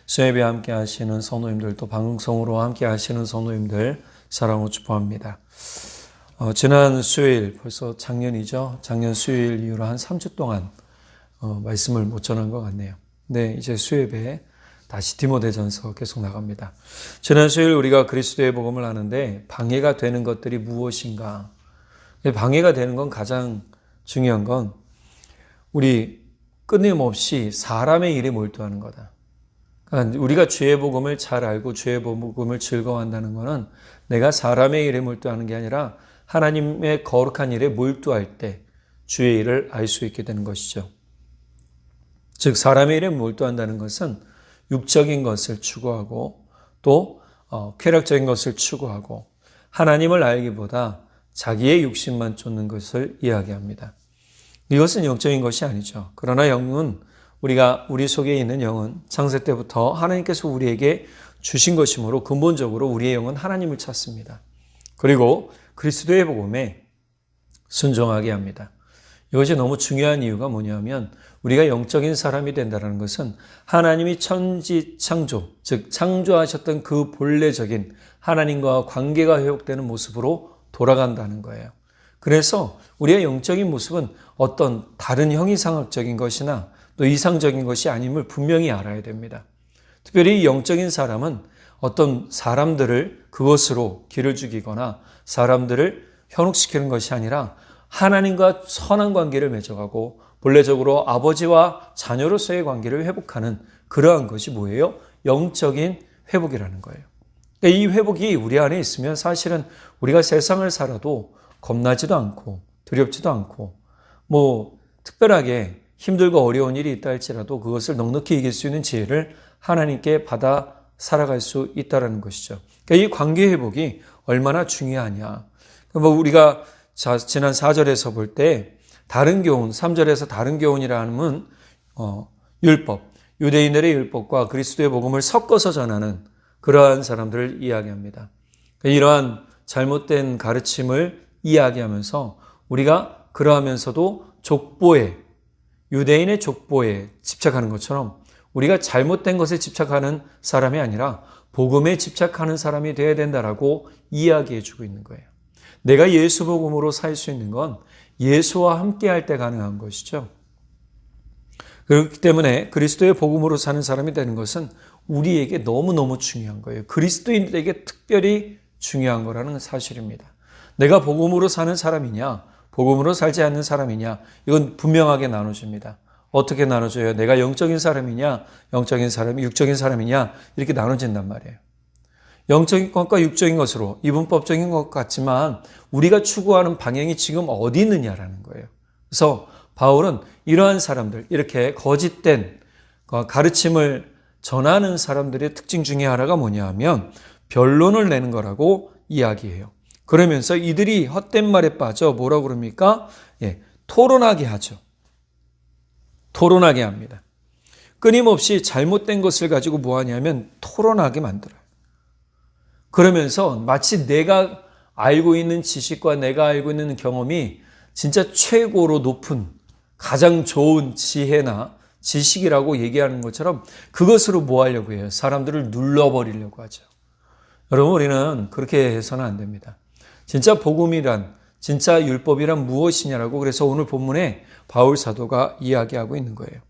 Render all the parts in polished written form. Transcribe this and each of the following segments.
수협에 함께 하시는 성도님들, 또 방송으로 함께 하시는 성도님들 사랑으로 축복합니다. 지난 수요일, 벌써 작년이죠. 작년 수요일 이후로 한 3주 동안 말씀을 못 전한 것 같네요. 네, 이제 수협에 다시 디모데전서 계속 나갑니다. 지난 수요일 우리가 그리스도의 복음을 하는데 방해가 되는 것들이 무엇인가? 방해가 되는 건 가장 중요한 건 우리 끊임없이 사람의 일에 몰두하는 거다. 그러니까 우리가 주의 복음을 잘 알고 주의 복음을 즐거워한다는 것은 내가 사람의 일에 몰두하는 게 아니라 하나님의 거룩한 일에 몰두할 때 주의 일을 알 수 있게 되는 것이죠. 즉 사람의 일에 몰두한다는 것은 육적인 것을 추구하고 또 쾌락적인 것을 추구하고 하나님을 알기보다 자기의 육신만 쫓는 것을 이야기합니다. 이것은 영적인 것이 아니죠. 그러나 영은 우리 속에 있는 영은 창세 때부터 하나님께서 우리에게 주신 것이므로 근본적으로 우리의 영은 하나님을 찾습니다. 그리고 그리스도의 복음에 순종하게 합니다. 이것이 너무 중요한 이유가 뭐냐면 우리가 영적인 사람이 된다는 것은 하나님이 천지 창조, 즉 창조하셨던 그 본래적인 하나님과 관계가 회복되는 모습으로 돌아간다는 거예요. 그래서 우리의 영적인 모습은 어떤 다른 형이상학적인 것이나 또 이상적인 것이 아님을 분명히 알아야 됩니다. 특별히 영적인 사람은 어떤 사람들을 그것으로 길을 죽이거나 사람들을 현혹시키는 것이 아니라 하나님과 선한 관계를 맺어가고 본래적으로 아버지와 자녀로서의 관계를 회복하는 그러한 것이 뭐예요? 영적인 회복이라는 거예요. 이 회복이 우리 안에 있으면 사실은 우리가 세상을 살아도 겁나지도 않고 두렵지도 않고 특별하게 힘들고 어려운 일이 있다 할지라도 그것을 넉넉히 이길 수 있는 지혜를 하나님께 받아 살아갈 수 있다는 것이죠. 그러니까 이 관계 회복이 얼마나 중요하냐. 우리가 지난 4절에서 볼 때 다른 교훈, 3절에서 다른 교훈이라는 율법, 유대인들의 율법과 그리스도의 복음을 섞어서 전하는 그러한 사람들을 이야기합니다. 이러한 잘못된 가르침을 이야기하면서 우리가 그러하면서도 유대인의 족보에 집착하는 것처럼 우리가 잘못된 것에 집착하는 사람이 아니라 복음에 집착하는 사람이 되어야 된다라고 이야기해 주고 있는 거예요. 내가 예수 복음으로 살 수 있는 건 예수와 함께 할 때 가능한 것이죠. 그렇기 때문에 그리스도의 복음으로 사는 사람이 되는 것은 우리에게 너무너무 중요한 거예요. 그리스도인들에게 특별히 중요한 거라는 사실입니다. 내가 복음으로 사는 사람이냐, 복음으로 살지 않는 사람이냐, 이건 분명하게 나눠집니다. 어떻게 나눠져요? 내가 영적인 사람이냐, 영적인 사람이 육적인 사람이냐, 이렇게 나눠진단 말이에요. 영적인 것과 육적인 것으로 이분법적인 것 같지만 우리가 추구하는 방향이 지금 어디 있느냐라는 거예요. 그래서 바울은 이러한 사람들, 이렇게 거짓된 가르침을 전하는 사람들의 특징 중에 하나가 뭐냐 하면 변론을 내는 거라고 이야기해요. 그러면서 이들이 헛된 말에 빠져 뭐라고 그럽니까? 토론하게 하죠. 토론하게 합니다. 끊임없이 잘못된 것을 가지고 뭐 하냐면 토론하게 만들어요. 그러면서 마치 내가 알고 있는 지식과 내가 알고 있는 경험이 진짜 최고로 높은 가장 좋은 지혜나 지식이라고 얘기하는 것처럼 그것으로 뭐 하려고 해요? 사람들을 눌러버리려고 하죠. 여러분, 우리는 그렇게 해서는 안 됩니다. 진짜 복음이란, 진짜 율법이란 무엇이냐라고 그래서 오늘 본문에 바울 사도가 이야기하고 있는 거예요.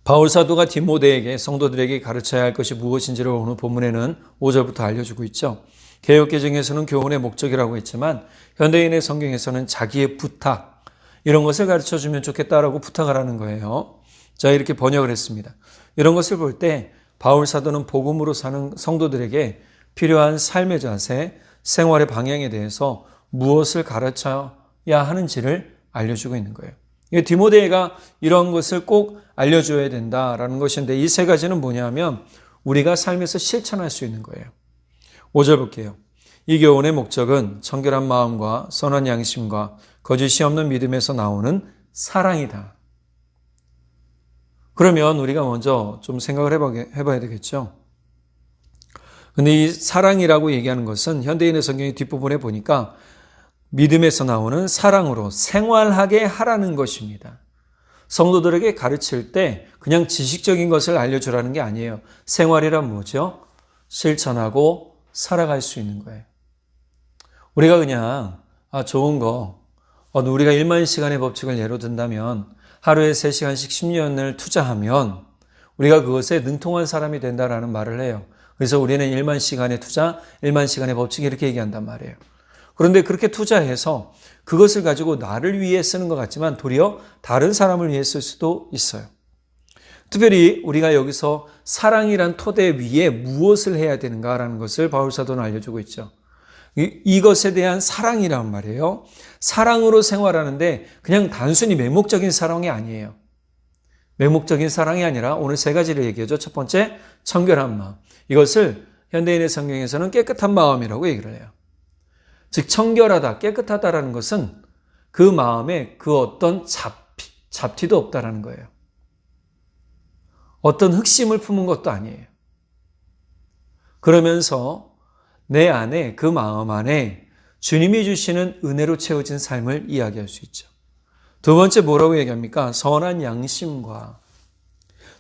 바울 사도가 디모데에게 성도들에게 가르쳐야 할 것이 무엇인지를 오늘 본문에는 5절부터 알려주고 있죠. 개역개정에서는 교훈의 목적이라고 했지만 현대인의 성경에서는 자기의 부탁, 이런 것을 가르쳐주면 좋겠다라고 부탁을 하는 거예요. 자, 이렇게 번역을 했습니다. 이런 것을 볼 때 바울 사도는 복음으로 사는 성도들에게 필요한 삶의 자세, 생활의 방향에 대해서 무엇을 가르쳐야 하는지를 알려주고 있는 거예요. 디모데가 이런 것을 꼭 알려줘야 된다라는 것인데 이 세 가지는 뭐냐면 우리가 삶에서 실천할 수 있는 거예요. 5절 볼게요. 이 교훈의 목적은 청결한 마음과 선한 양심과 거짓이 없는 믿음에서 나오는 사랑이다. 그러면 우리가 먼저 좀 생각을 해봐야 되겠죠. 근데 이 사랑이라고 얘기하는 것은 현대인의 성경의 뒷부분에 보니까 믿음에서 나오는 사랑으로 생활하게 하라는 것입니다. 성도들에게 가르칠 때 그냥 지식적인 것을 알려주라는 게 아니에요. 생활이란 뭐죠? 실천하고 살아갈 수 있는 거예요. 우리가 그냥 좋은 거, 우리가 1만 시간의 법칙을 예로 든다면 하루에 3시간씩 10년을 투자하면 우리가 그것에 능통한 사람이 된다라는 말을 해요. 그래서 우리는 1만 시간의 투자, 1만 시간의 법칙 이렇게 얘기한단 말이에요. 그런데 그렇게 투자해서 그것을 가지고 나를 위해 쓰는 것 같지만 도리어 다른 사람을 위해 쓸 수도 있어요. 특별히 우리가 여기서 사랑이란 토대 위에 무엇을 해야 되는가라는 것을 바울 사도는 알려주고 있죠. 이것에 대한 사랑이란 말이에요. 사랑으로 생활하는데 그냥 단순히 맹목적인 사랑이 아니에요. 맹목적인 사랑이 아니라 오늘 3가지를 얘기하죠. 첫 번째, 청결한 마음. 이것을 현대인의 성경에서는 깨끗한 마음이라고 얘기를 해요. 즉 청결하다, 깨끗하다라는 것은 그 마음에 그 어떤 잡티도 없다라는 거예요. 어떤 흑심을 품은 것도 아니에요. 그러면서 내 안에, 그 마음 안에 주님이 주시는 은혜로 채워진 삶을 이야기할 수 있죠. 두 번째 뭐라고 얘기합니까? 선한 양심과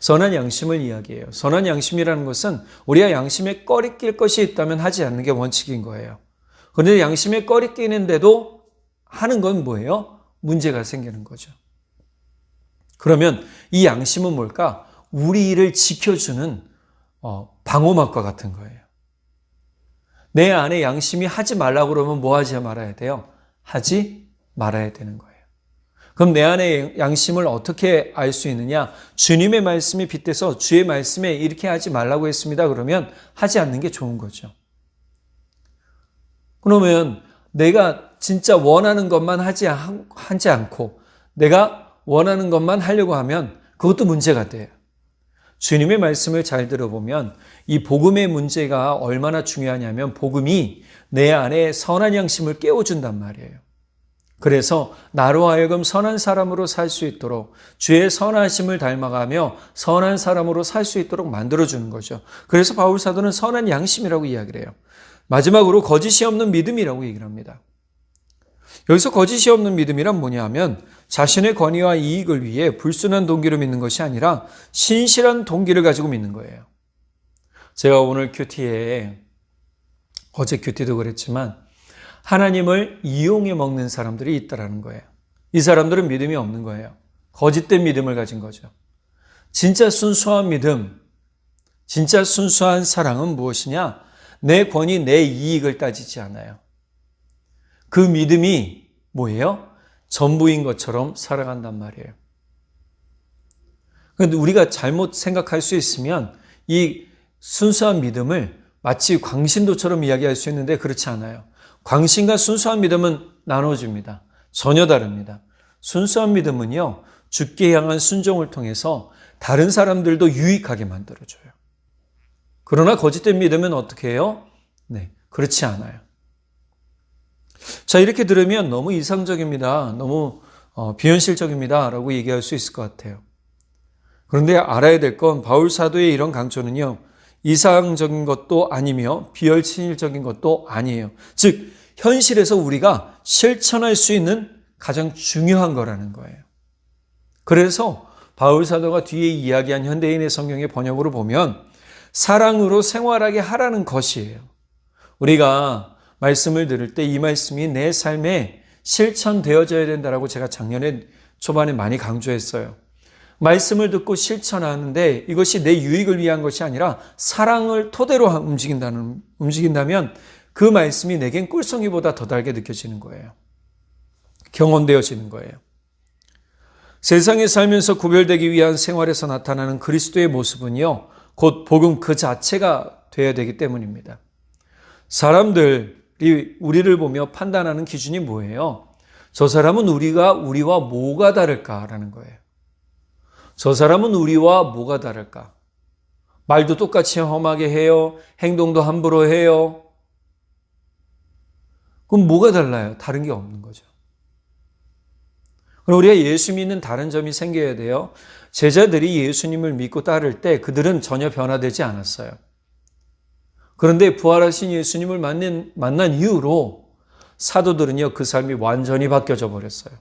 선한 양심을 이야기해요. 선한 양심이라는 것은 우리가 양심에 꺼리 낄 것이 있다면 하지 않는 게 원칙인 거예요. 그런데 양심에 꺼리 끼는데도 하는 건 뭐예요? 문제가 생기는 거죠. 그러면 이 양심은 뭘까? 우리를 지켜주는 방어막과 같은 거예요. 내 안에 양심이 하지 말라고 그러면 뭐 하지 말아야 돼요? 하지 말아야 되는 거예요. 그럼 내 안에 양심을 어떻게 알 수 있느냐? 주님의 말씀이 빗대서 주의 말씀에 이렇게 하지 말라고 했습니다. 그러면 하지 않는 게 좋은 거죠. 그러면 내가 진짜 원하는 것만 하지 않고 내가 원하는 것만 하려고 하면 그것도 문제가 돼요. 주님의 말씀을 잘 들어보면 이 복음의 문제가 얼마나 중요하냐면 복음이 내 안에 선한 양심을 깨워준단 말이에요. 그래서 나로 하여금 선한 사람으로 살 수 있도록 주의 선하심을 닮아가며 선한 사람으로 살 수 있도록 만들어주는 거죠. 그래서 바울 사도는 선한 양심이라고 이야기를 해요. 마지막으로 거짓이 없는 믿음이라고 얘기를 합니다. 여기서 거짓이 없는 믿음이란 뭐냐 하면 자신의 권위와 이익을 위해 불순한 동기로 믿는 것이 아니라 신실한 동기를 가지고 믿는 거예요. 제가 오늘 큐티에 어제 큐티도 그랬지만 하나님을 이용해 먹는 사람들이 있다라는 거예요. 이 사람들은 믿음이 없는 거예요. 거짓된 믿음을 가진 거죠. 진짜 순수한 믿음, 진짜 순수한 사랑은 무엇이냐? 내 권위, 내 이익을 따지지 않아요. 그 믿음이 뭐예요? 전부인 것처럼 살아간단 말이에요. 그런데 우리가 잘못 생각할 수 있으면 이 순수한 믿음을 마치 광신도처럼 이야기할 수 있는데 그렇지 않아요. 광신과 순수한 믿음은 나눠집니다. 전혀 다릅니다. 순수한 믿음은요, 주께 향한 순종을 통해서 다른 사람들도 유익하게 만들어줘요. 그러나 거짓된 믿음은 어떻게 해요? 네, 그렇지 않아요. 자, 이렇게 들으면 너무 이상적입니다. 너무 비현실적입니다. 라고 얘기할 수 있을 것 같아요. 그런데 알아야 될 건 바울 사도의 이런 강조는요, 이상적인 것도 아니며 비현실적인 것도 아니에요. 즉, 현실에서 우리가 실천할 수 있는 가장 중요한 거라는 거예요. 그래서 바울 사도가 뒤에 이야기한 현대인의 성경의 번역으로 보면 사랑으로 생활하게 하라는 것이에요. 우리가 말씀을 들을 때 이 말씀이 내 삶에 실천되어져야 된다라고 제가 작년에 초반에 많이 강조했어요. 말씀을 듣고 실천하는데 이것이 내 유익을 위한 것이 아니라 사랑을 토대로 움직인다면 그 말씀이 내겐 꿀송이보다 더 달게 느껴지는 거예요. 경험되어지는 거예요. 세상에 살면서 구별되기 위한 생활에서 나타나는 그리스도의 모습은요, 곧 복음 그 자체가 되어야 되기 때문입니다. 사람들이 우리를 보며 판단하는 기준이 뭐예요? 저 사람은 우리와 뭐가 다를까라는 거예요. 저 사람은 우리와 뭐가 다를까? 말도 똑같이 험하게 해요. 행동도 함부로 해요. 그럼 뭐가 달라요? 다른 게 없는 거죠. 그럼 우리가 예수 믿는 다른 점이 생겨야 돼요. 제자들이 예수님을 믿고 따를 때 그들은 전혀 변화되지 않았어요. 그런데 부활하신 예수님을 만난 이후로 사도들은요, 그 삶이 완전히 바뀌어져 버렸어요.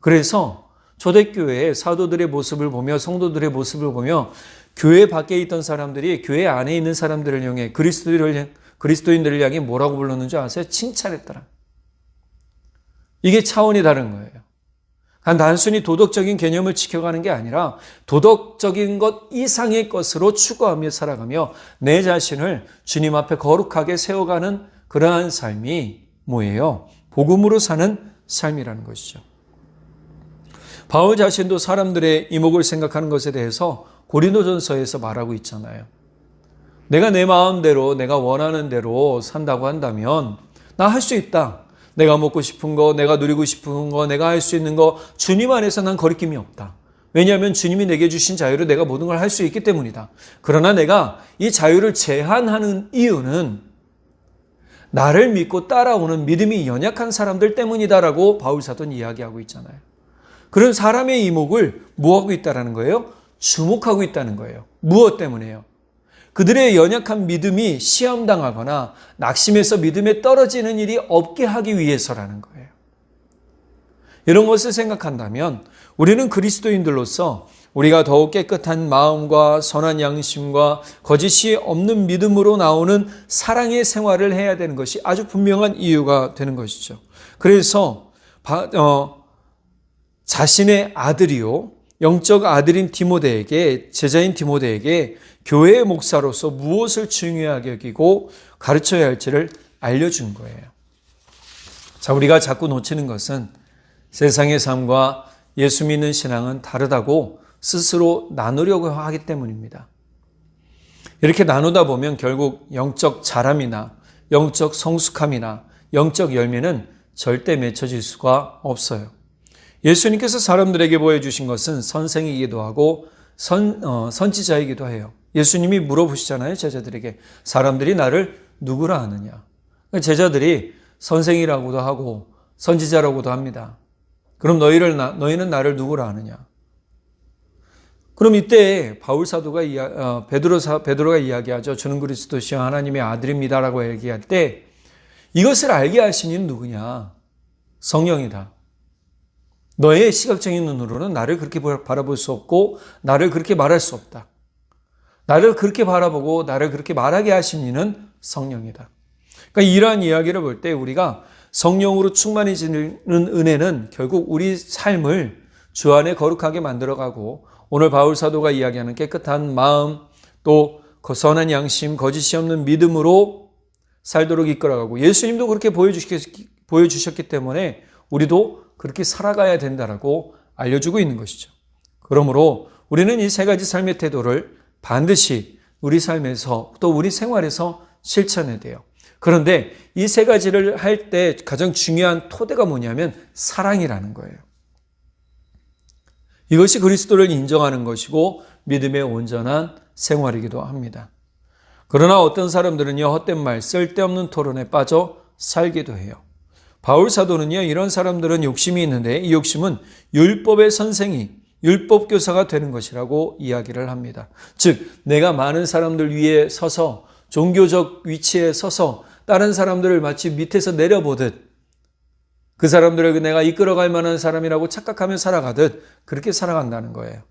그래서 초대교회의 사도들의 모습을 보며 성도들의 모습을 보며 교회 밖에 있던 사람들이 교회 안에 있는 사람들을 향해 그리스도인들을 향해 뭐라고 불렀는지 아세요? 칭찬했더라. 이게 차원이 다른 거예요. 단순히 도덕적인 개념을 지켜가는 게 아니라 도덕적인 것 이상의 것으로 추구하며 살아가며 내 자신을 주님 앞에 거룩하게 세워가는 그러한 삶이 뭐예요? 복음으로 사는 삶이라는 것이죠. 바울 자신도 사람들의 이목을 생각하는 것에 대해서 고린도전서에서 말하고 있잖아요. 내가 내 마음대로 내가 원하는 대로 산다고 한다면 나 할 수 있다. 내가 먹고 싶은 거, 내가 누리고 싶은 거, 내가 할 수 있는 거 주님 안에서 난 거리낌이 없다. 왜냐하면 주님이 내게 주신 자유로 내가 모든 걸 할 수 있기 때문이다. 그러나 내가 이 자유를 제한하는 이유는 나를 믿고 따라오는 믿음이 연약한 사람들 때문이다라고 바울 사도는 이야기하고 있잖아요. 그런 사람의 이목을 뭐하고 있다라는 거예요? 주목하고 있다는 거예요. 무엇 때문에요? 그들의 연약한 믿음이 시험당하거나 낙심해서 믿음에 떨어지는 일이 없게 하기 위해서라는 거예요. 이런 것을 생각한다면 우리는 그리스도인들로서 우리가 더욱 깨끗한 마음과 선한 양심과 거짓이 없는 믿음으로 나오는 사랑의 생활을 해야 되는 것이 아주 분명한 이유가 되는 것이죠. 그래서 자신의 아들이요, 영적 아들인 디모데에게, 제자인 디모데에게 교회의 목사로서 무엇을 중요하게 여기고 가르쳐야 할지를 알려준 거예요. 자, 우리가 자꾸 놓치는 것은 세상의 삶과 예수 믿는 신앙은 다르다고 스스로 나누려고 하기 때문입니다. 이렇게 나누다 보면 결국 영적 자람이나 영적 성숙함이나 영적 열매는 절대 맺혀질 수가 없어요. 예수님께서 사람들에게 보여주신 것은 선생이기도 하고 선지자이기도 해요. 예수님이 물어보시잖아요. 제자들에게 사람들이 나를 누구라 하느냐. 제자들이 선생이라고도 하고 선지자라고도 합니다. 그럼 너희는 나를 누구라 하느냐. 그럼 이때 바울 사도가 베드로가 이야기하죠. 주는 그리스도시요 하나님의 아들입니다라고 얘기할 때 이것을 알게 하신 이는 누구냐? 성령이다. 너의 시각적인 눈으로는 나를 그렇게 바라볼 수 없고 나를 그렇게 말할 수 없다. 나를 그렇게 바라보고 나를 그렇게 말하게 하신 이는 성령이다. 그러니까 이러한 이야기를 볼 때 우리가 성령으로 충만해지는 은혜는 결국 우리 삶을 주 안에 거룩하게 만들어가고 오늘 바울 사도가 이야기하는 깨끗한 마음 또 선한 양심, 거짓이 없는 믿음으로 살도록 이끌어가고 예수님도 그렇게 보여주셨기 때문에 우리도 그렇게 살아가야 된다라고 알려주고 있는 것이죠. 그러므로 우리는 이 세 가지 삶의 태도를 반드시 우리 삶에서 또 우리 생활에서 실천해야 돼요. 그런데 이 세 가지를 할 때 가장 중요한 토대가 뭐냐면 사랑이라는 거예요. 이것이 그리스도를 인정하는 것이고 믿음의 온전한 생활이기도 합니다. 그러나 어떤 사람들은요, 헛된 말, 쓸데없는 토론에 빠져 살기도 해요. 바울 사도는요, 이런 사람들은 욕심이 있는데 이 욕심은 율법의 선생이, 율법 교사가 되는 것이라고 이야기를 합니다. 즉, 내가 많은 사람들 위에 서서 종교적 위치에 서서 다른 사람들을 마치 밑에서 내려보듯 그 사람들을 내가 이끌어갈 만한 사람이라고 착각하며 살아가듯 그렇게 살아간다는 거예요.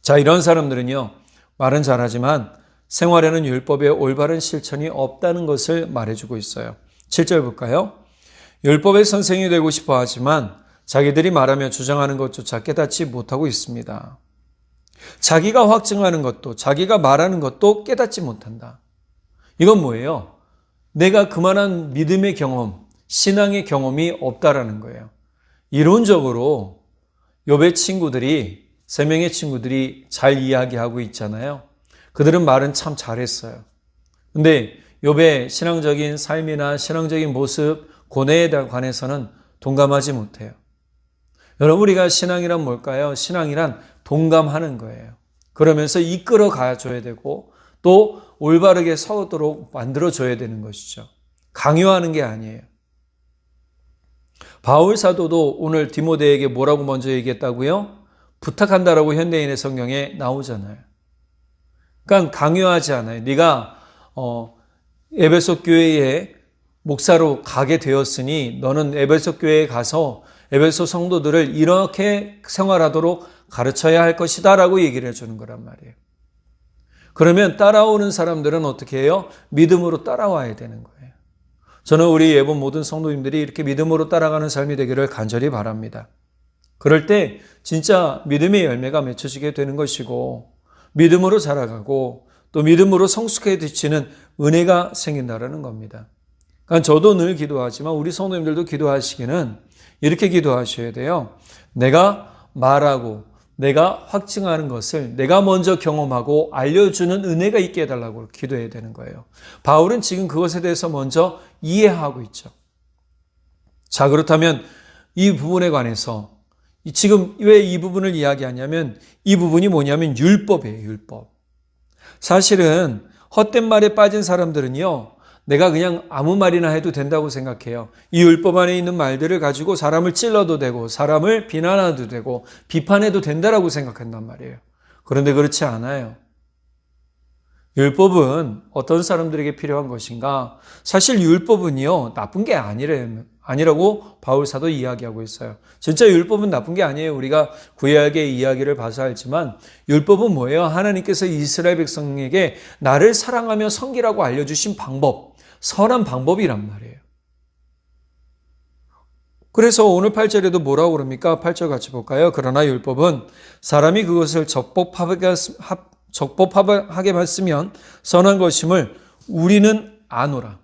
자, 이런 사람들은요, 말은 잘하지만 생활에는 율법의 올바른 실천이 없다는 것을 말해주고 있어요. 7절 볼까요? 율법의 선생이 되고 싶어 하지만 자기들이 말하며 주장하는 것조차 깨닫지 못하고 있습니다. 자기가 확증하는 것도 자기가 말하는 것도 깨닫지 못한다. 이건 뭐예요? 내가 그만한 믿음의 경험, 신앙의 경험이 없다라는 거예요. 이론적으로 욥의 친구들이, 3명의 친구들이 잘 이야기하고 있잖아요. 그들은 말은 참 잘했어요. 근데 욥의 신앙적인 삶이나 신앙적인 모습, 고뇌에 관해서는 동감하지 못해요. 여러분, 우리가 신앙이란 뭘까요? 신앙이란 동감하는 거예요. 그러면서 이끌어 가줘야 되고 또 올바르게 서도록 만들어줘야 되는 것이죠. 강요하는 게 아니에요. 바울 사도도 오늘 디모데에게 뭐라고 먼저 얘기했다고요? 부탁한다라고 현대인의 성경에 나오잖아요. 그러니까 강요하지 않아요. 네가 에베소 교회에 목사로 가게 되었으니 너는 에베소 교회에 가서 에베소 성도들을 이렇게 생활하도록 가르쳐야 할 것이다 라고 얘기를 해주는 거란 말이에요. 그러면 따라오는 사람들은 어떻게 해요? 믿음으로 따라와야 되는 거예요. 저는 우리 예본 모든 성도님들이 이렇게 믿음으로 따라가는 삶이 되기를 간절히 바랍니다. 그럴 때 진짜 믿음의 열매가 맺혀지게 되는 것이고 믿음으로 자라가고 또 믿음으로 성숙해지는 은혜가 생긴다는 겁니다. 그러니까 저도 늘 기도하지만 우리 성도님들도 기도하시기는 이렇게 기도하셔야 돼요. 내가 말하고 내가 확증하는 것을 내가 먼저 경험하고 알려주는 은혜가 있게 해달라고 기도해야 되는 거예요. 바울은 지금 그것에 대해서 먼저 이해하고 있죠. 자, 그렇다면 이 부분에 관해서 지금 왜 이 부분을 이야기하냐면 이 부분이 뭐냐면 율법이에요. 율법. 사실은 헛된 말에 빠진 사람들은요, 내가 그냥 아무 말이나 해도 된다고 생각해요. 이 율법 안에 있는 말들을 가지고 사람을 찔러도 되고 사람을 비난해도 되고 비판해도 된다라고 생각한단 말이에요. 그런데 그렇지 않아요. 율법은 어떤 사람들에게 필요한 것인가? 사실 율법은요, 나쁜 게 아니라고 바울 사도 이야기하고 있어요. 진짜 율법은 나쁜 게 아니에요. 우리가 구약의 이야기를 봐서 알지만 율법은 뭐예요? 하나님께서 이스라엘 백성에게 나를 사랑하며 섬기라고 알려주신 방법, 선한 방법이란 말이에요. 그래서 오늘 8절에도 뭐라고 그럽니까? 8절 같이 볼까요? 그러나 율법은 사람이 그것을 적법하게 봤으면 선한 것임을 우리는 아노라.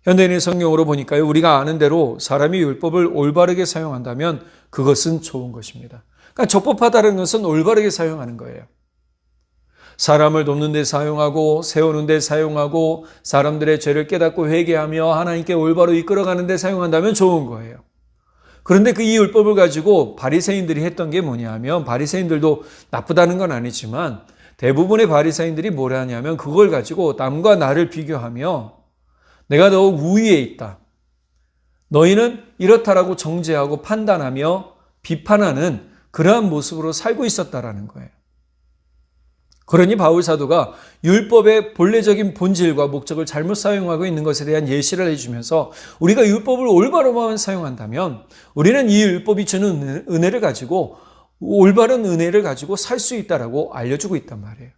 현대인의 성경으로 보니까요, 우리가 아는 대로 사람이 율법을 올바르게 사용한다면 그것은 좋은 것입니다. 그러니까 적법하다는 것은 올바르게 사용하는 거예요. 사람을 돕는 데 사용하고 세우는 데 사용하고 사람들의 죄를 깨닫고 회개하며 하나님께 올바로 이끌어가는 데 사용한다면 좋은 거예요. 그런데 이 율법을 가지고 바리새인들이 했던 게 뭐냐 하면 바리새인들도 나쁘다는 건 아니지만 대부분의 바리새인들이 뭘 하냐면 그걸 가지고 남과 나를 비교하며 내가 더욱 우위에 있다. 너희는 이렇다라고 정죄하고 판단하며 비판하는 그러한 모습으로 살고 있었다라는 거예요. 그러니 바울 사도가 율법의 본래적인 본질과 목적을 잘못 사용하고 있는 것에 대한 예시를 해주면서 우리가 율법을 올바로만 사용한다면 우리는 이 율법이 주는 은혜를 가지고 올바른 은혜를 가지고 살 수 있다라고 알려주고 있단 말이에요.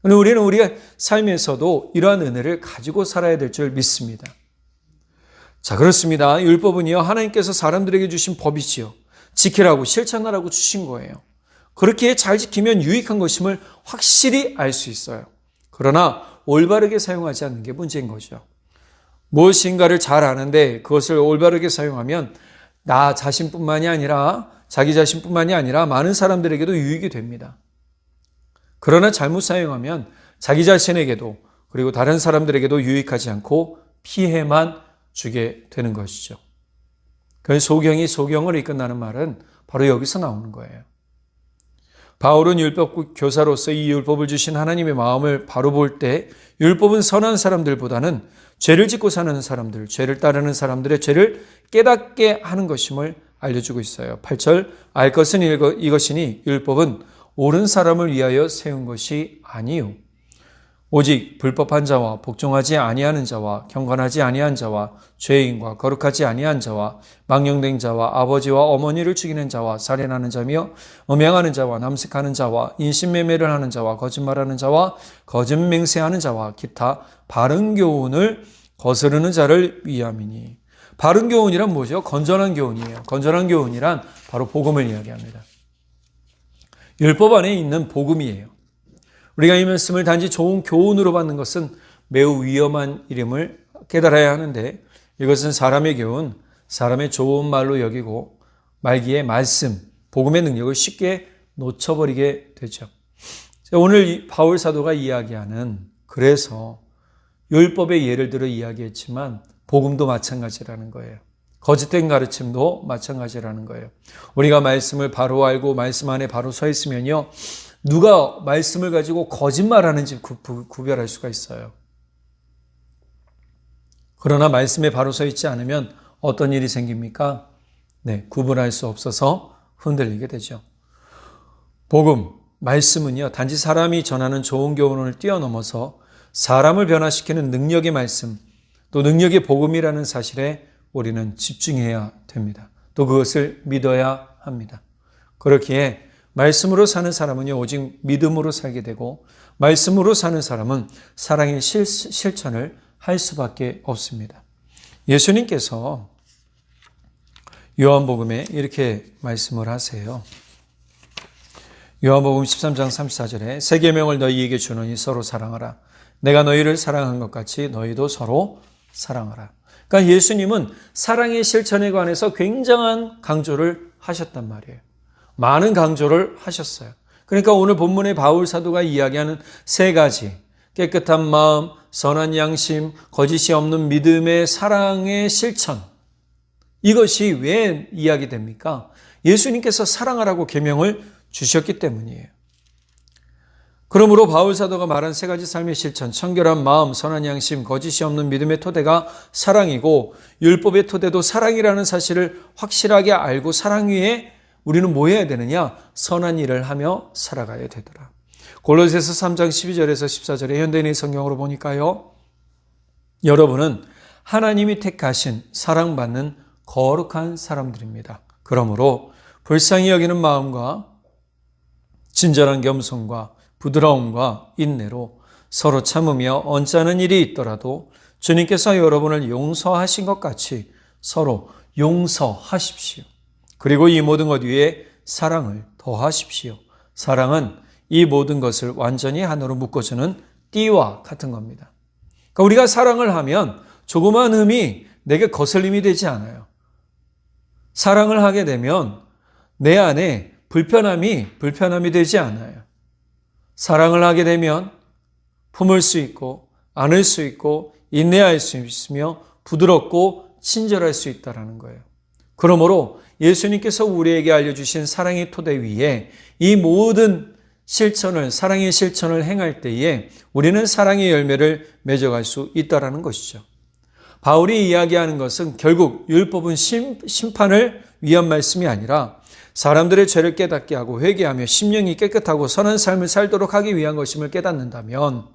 우리는 우리가 삶에서도 이러한 은혜를 가지고 살아야 될 줄 믿습니다. 자, 그렇습니다. 율법은요, 하나님께서 사람들에게 주신 법이지요. 지키라고 실천하라고 주신 거예요. 그렇게 잘 지키면 유익한 것임을 확실히 알 수 있어요. 그러나 올바르게 사용하지 않는 게 문제인 거죠. 무엇인가를 잘 아는데 그것을 올바르게 사용하면 나 자신뿐만이 아니라 자기 자신뿐만이 아니라 많은 사람들에게도 유익이 됩니다. 그러나 잘못 사용하면 자기 자신에게도 그리고 다른 사람들에게도 유익하지 않고 피해만 주게 되는 것이죠. 그래서 소경이 소경을 이끈다는 말은 바로 여기서 나오는 거예요. 바울은 율법 교사로서 이 율법을 주신 하나님의 마음을 바로 볼 때 율법은 선한 사람들보다는 죄를 짓고 사는 사람들, 죄를 따르는 사람들의 죄를 깨닫게 하는 것임을 알려주고 있어요. 8절, 알 것은 이것이니 율법은 옳은 사람을 위하여 세운 것이 아니요 오직 불법한 자와 복종하지 아니하는 자와 경건하지 아니한 자와 죄인과 거룩하지 아니한 자와 망령된 자와 아버지와 어머니를 죽이는 자와 살인하는 자며 음행하는 자와 남색하는 자와 인신매매를 하는 자와 거짓말하는 자와 거짓 맹세하는 자와 기타 바른 교훈을 거스르는 자를 위함이니. 바른 교훈이란 뭐죠? 건전한 교훈이에요. 건전한 교훈이란 바로 복음을 이야기합니다. 율법 안에 있는 복음이에요. 우리가 이 말씀을 단지 좋은 교훈으로 받는 것은 매우 위험한 일임을 깨달아야 하는데 이것은 사람의 교훈, 사람의 좋은 말로 여기고 말기에 말씀, 복음의 능력을 쉽게 놓쳐버리게 되죠. 오늘 바울 사도가 이야기하는 그래서 율법의 예를 들어 이야기했지만 복음도 마찬가지라는 거예요. 거짓된 가르침도 마찬가지라는 거예요. 우리가 말씀을 바로 알고 말씀 안에 바로 서 있으면요. 누가 말씀을 가지고 거짓말하는지 구별할 수가 있어요. 그러나 말씀에 바로 서 있지 않으면 어떤 일이 생깁니까? 네, 구분할 수 없어서 흔들리게 되죠. 복음, 말씀은요. 단지 사람이 전하는 좋은 교훈을 뛰어넘어서 사람을 변화시키는 능력의 말씀, 또 능력의 복음이라는 사실에 우리는 집중해야 됩니다. 또 그것을 믿어야 합니다. 그렇기에 말씀으로 사는 사람은요, 오직 믿음으로 살게 되고 말씀으로 사는 사람은 사랑의 실천을 할 수밖에 없습니다. 예수님께서 요한복음에 이렇게 말씀을 하세요. 요한복음 13장 34절에 새 계명을 너희에게 주노니 서로 사랑하라. 내가 너희를 사랑한 것 같이 너희도 서로 사랑하라. 그러니까 예수님은 사랑의 실천에 관해서 굉장한 강조를 하셨단 말이에요. 많은 강조를 하셨어요. 그러니까 오늘 본문의 바울 사도가 이야기하는 세 가지, 깨끗한 마음, 선한 양심, 거짓이 없는 믿음의 사랑의 실천, 이것이 왜 이야기됩니까? 예수님께서 사랑하라고 계명을 주셨기 때문이에요. 그러므로 바울 사도가 말한 세 가지 삶의 실천, 청결한 마음, 선한 양심, 거짓이 없는 믿음의 토대가 사랑이고 율법의 토대도 사랑이라는 사실을 확실하게 알고 사랑 위에 우리는 뭐 해야 되느냐? 선한 일을 하며 살아가야 되더라. 골로새서 3장 12절에서 14절에 현대인의 성경으로 보니까요, 여러분은 하나님이 택하신 사랑받는 거룩한 사람들입니다. 그러므로 불쌍히 여기는 마음과 친절한 겸손과 부드러움과 인내로 서로 참으며 언짢은 일이 있더라도 주님께서 여러분을 용서하신 것 같이 서로 용서하십시오. 그리고 이 모든 것 위에 사랑을 더하십시오. 사랑은 이 모든 것을 완전히 하나로 묶어주는 띠와 같은 겁니다. 그러니까 우리가 사랑을 하면 조그마한 흠이 내게 거슬림이 되지 않아요. 사랑을 하게 되면 내 안에 불편함이 되지 않아요. 사랑을 하게 되면 품을 수 있고 안을 수 있고 인내할 수 있으며 부드럽고 친절할 수 있다는 거예요. 그러므로 예수님께서 우리에게 알려주신 사랑의 토대 위에 이 모든 사랑의 실천을 행할 때에 우리는 사랑의 열매를 맺어갈 수 있다는 것이죠. 바울이 이야기하는 것은 결국 율법은 심판을 위한 말씀이 아니라 사람들의 죄를 깨닫게 하고 회개하며 심령이 깨끗하고 선한 삶을 살도록 하기 위한 것임을 깨닫는다면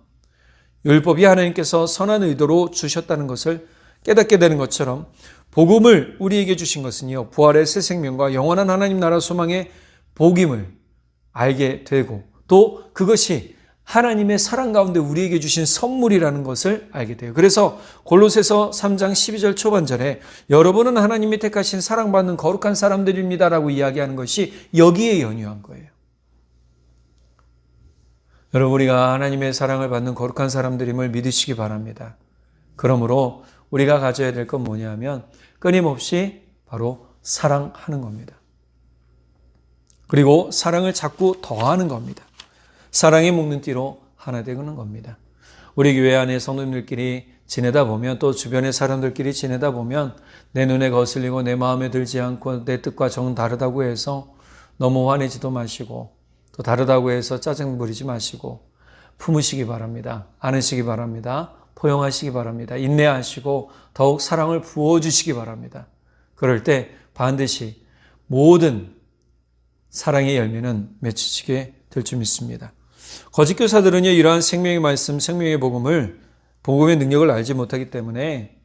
율법이 하나님께서 선한 의도로 주셨다는 것을 깨닫게 되는 것처럼 복음을 우리에게 주신 것은요, 부활의 새 생명과 영원한 하나님 나라 소망의 복임을 알게 되고 또 그것이 하나님의 사랑 가운데 우리에게 주신 선물이라는 것을 알게 돼요. 그래서 골로새서 3장 12절 초반절에 여러분은 하나님이 택하신 사랑받는 거룩한 사람들입니다라고 이야기하는 것이 여기에 연유한 거예요. 여러분, 우리가 하나님의 사랑을 받는 거룩한 사람들임을 믿으시기 바랍니다. 그러므로 우리가 가져야 될 건 뭐냐면 끊임없이 바로 사랑하는 겁니다. 그리고 사랑을 자꾸 더하는 겁니다. 사랑의 묶는 띠로 하나 되는 겁니다. 우리 교회 안에 성도님들끼리 지내다 보면 또 주변의 사람들끼리 지내다 보면 내 눈에 거슬리고 내 마음에 들지 않고 내 뜻과 정은 다르다고 해서 너무 화내지도 마시고 또 다르다고 해서 짜증 부리지 마시고 품으시기 바랍니다. 안으시기 바랍니다. 포용하시기 바랍니다. 인내하시고 더욱 사랑을 부어주시기 바랍니다. 그럴 때 반드시 모든 사랑의 열매는 맺히게 될 줄 믿습니다. 거짓 교사들은요, 이러한 생명의 말씀, 생명의 복음의 능력을 알지 못하기 때문에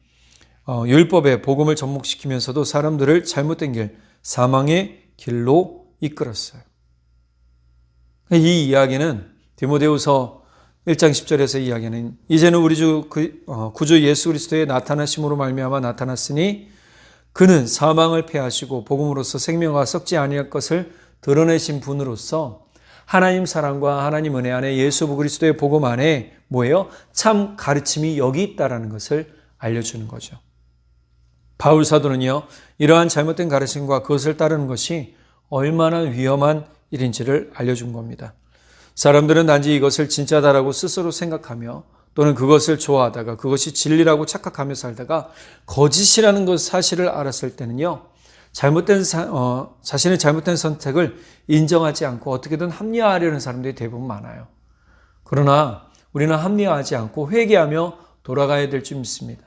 율법의 복음을 접목시키면서도 사람들을 잘못된 길, 사망의 길로 이끌었어요. 이 이야기는 디모데후서 1장 10절에서 이야기하는 이제는 우리 구주 예수 그리스도의 나타나심으로 말미암아 나타났으니 그는 사망을 패하시고 복음으로서 생명과 썩지 아니할 것을 드러내신 분으로서 하나님 사랑과 하나님 은혜 안에 예수 그리스도의 복음 안에 뭐예요? 참 가르침이 여기 있다는 것을 알려주는 거죠. 바울 사도는요, 이러한 잘못된 가르침과 그것을 따르는 것이 얼마나 위험한 일인지를 알려준 겁니다. 사람들은 단지 이것을 진짜다라고 스스로 생각하며 또는 그것을 좋아하다가 그것이 진리라고 착각하며 살다가 거짓이라는 것 사실을 알았을 때는요, 자신의 잘못된 선택을 인정하지 않고 어떻게든 합리화하려는 사람들이 대부분 많아요. 그러나 우리는 합리화하지 않고 회개하며 돌아가야 될 줄 믿습니다.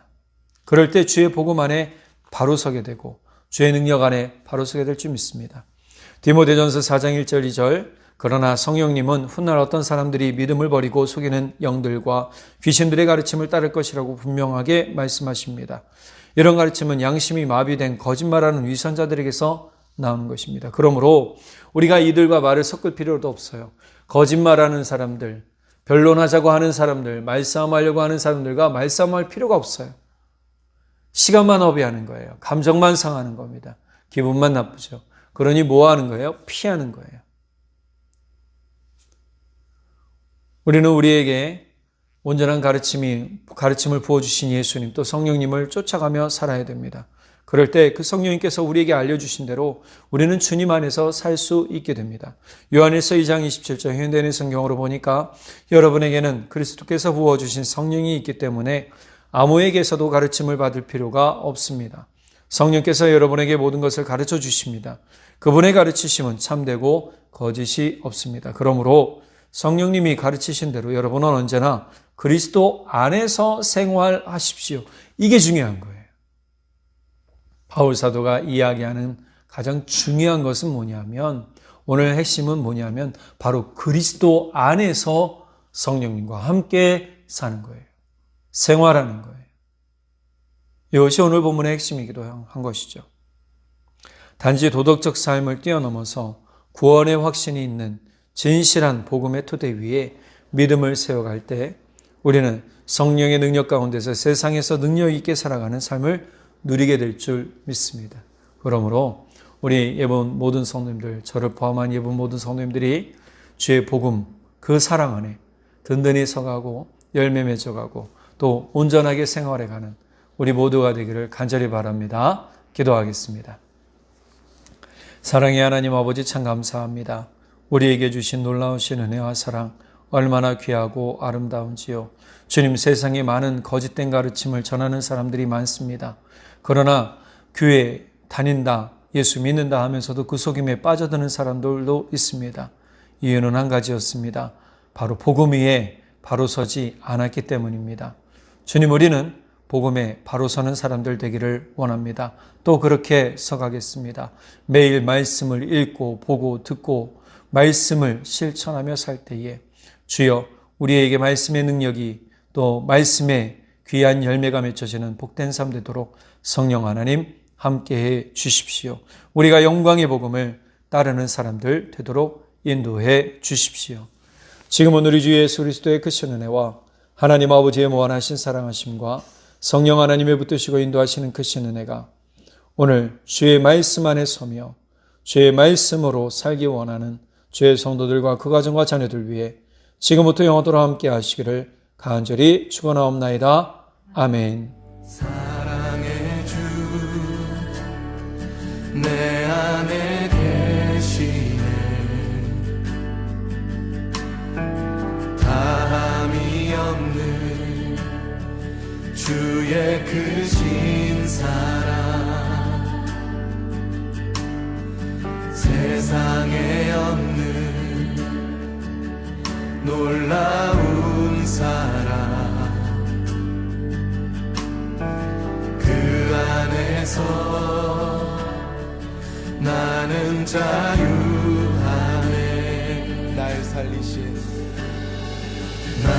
그럴 때 주의 복음 안에 바로 서게 되고 주의 능력 안에 바로 서게 될 줄 믿습니다. 디모데전서 4장 1절 2절 그러나 성령님은 훗날 어떤 사람들이 믿음을 버리고 속이는 영들과 귀신들의 가르침을 따를 것이라고 분명하게 말씀하십니다. 이런 가르침은 양심이 마비된 거짓말하는 위선자들에게서 나오는 것입니다. 그러므로 우리가 이들과 말을 섞을 필요도 없어요. 거짓말하는 사람들, 변론하자고 하는 사람들, 말싸움하려고 하는 사람들과 말싸움할 필요가 없어요. 시간만 허비하는 거예요. 감정만 상하는 겁니다. 기분만 나쁘죠. 그러니 뭐 하는 거예요? 피하는 거예요. 우리는 우리에게 온전한 가르침을 부어주신 예수님 또 성령님을 쫓아가며 살아야 됩니다. 그럴 때 그 성령님께서 우리에게 알려주신 대로 우리는 주님 안에서 살 수 있게 됩니다. 요한일서 2장 27절 현대인의 성경으로 보니까 여러분에게는 그리스도께서 부어주신 성령이 있기 때문에 아무에게서도 가르침을 받을 필요가 없습니다. 성령께서 여러분에게 모든 것을 가르쳐 주십니다. 그분의 가르치심은 참되고 거짓이 없습니다. 그러므로 성령님이 가르치신 대로 여러분은 언제나 그리스도 안에서 생활하십시오. 이게 중요한 거예요. 바울 사도가 이야기하는 가장 중요한 것은 뭐냐면, 오늘 핵심은 뭐냐면 바로 그리스도 안에서 성령님과 함께 사는 거예요. 생활하는 거예요. 이것이 오늘 본문의 핵심이기도 한 것이죠. 단지 도덕적 삶을 뛰어넘어서 구원의 확신이 있는 진실한 복음의 토대 위에 믿음을 세워갈 때 우리는 성령의 능력 가운데서 세상에서 능력 있게 살아가는 삶을 누리게 될 줄 믿습니다. 그러므로 우리 예본 모든 성도님들, 저를 포함한 예본 모든 성도님들이 주의 복음, 그 사랑 안에 든든히 서가고 열매 맺어가고 또 온전하게 생활해가는 우리 모두가 되기를 간절히 바랍니다. 기도하겠습니다. 사랑의 하나님 아버지, 참 감사합니다. 우리에게 주신 놀라우신 은혜와 사랑 얼마나 귀하고 아름다운지요. 주님, 세상에 많은 거짓된 가르침을 전하는 사람들이 많습니다. 그러나 교회 다닌다, 예수 믿는다 하면서도 그 속임에 빠져드는 사람들도 있습니다. 이유는 한 가지였습니다. 바로 복음 위에 바로 서지 않았기 때문입니다. 주님, 우리는 복음에 바로 서는 사람들 되기를 원합니다. 또 그렇게 서가겠습니다. 매일 말씀을 읽고 보고 듣고 말씀을 실천하며 살 때에 주여, 우리에게 말씀의 능력이 또 말씀의 귀한 열매가 맺혀지는 복된 삶 되도록 성령 하나님 함께해 주십시오. 우리가 영광의 복음을 따르는 사람들 되도록 인도해 주십시오. 지금은 우리 주 예수 그리스도의 크신 은혜와 하나님 아버지의 무한하신 사랑하심과 성령 하나님의 붙드시고 인도하시는 크신 은혜가 오늘 주의 말씀 안에 서며 주의 말씀으로 살기 원하는 주의 성도들과 그 가정과 자녀들 위해 지금부터 영원토록 함께 하시기를 간절히 축원하옵나이다. 아멘. 사랑의 주 내 안에 계시네. 다함이 없는 주의 크신 사랑, 세상에 없는 놀라운 사랑, 그 안에서 나는 자유하네. 날 살리신 날